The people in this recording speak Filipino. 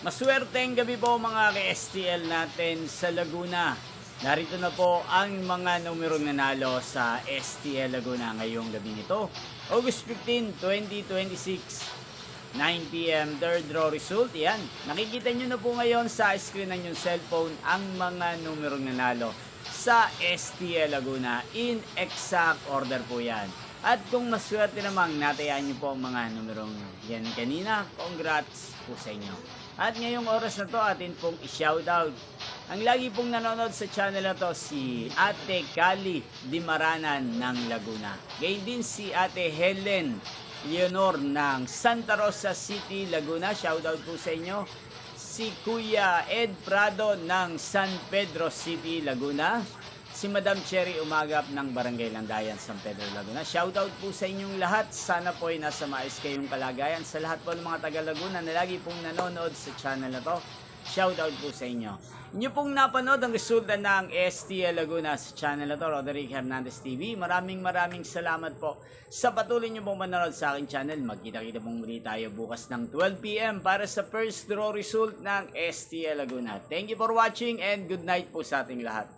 Maswerteng gabi po mga ka-STL natin sa Laguna. Narito na po ang mga numerong nanalo sa STL Laguna ngayong gabi nito. August 15, 2026, 9 p.m. third draw result. Yan. Nakikita nyo na po ngayon sa screen ng inyong cellphone ang mga numerong nanalo sa STL Laguna. In exact order po yan. At kung maswerte namang natayaan nyo po ang mga numerong yan kanina, congrats po sa inyo. At ngayong oras na to atin pong i-shoutout ang lagi pong nanonood sa channel na to, si Ate Kali Dimaranan ng Laguna. Gayun din si Ate Helen Leonor ng Santa Rosa City, Laguna. Shoutout po sa inyo. Si Kuya Ed Prado ng San Pedro City, Laguna. Si Madam Cherry Umagap ng Barangay Landayan, San Pedro, Laguna. Shoutout po sa inyong lahat. Sana po ay nasa maayos kayong kalagayan. Sa lahat po ng mga taga Laguna na lagi pong nanonood sa channel na to, shoutout po sa inyo. Inyo pong napanood ang resulta ng STL Laguna sa channel na to, Roderick Hernandez TV. Maraming salamat po sa patuloy nyo pong manonood sa aking channel. Magkita-kita pong muli tayo bukas ng 12 p.m. para sa first draw result ng STL Laguna. Thank you for watching and good night po sa ating lahat.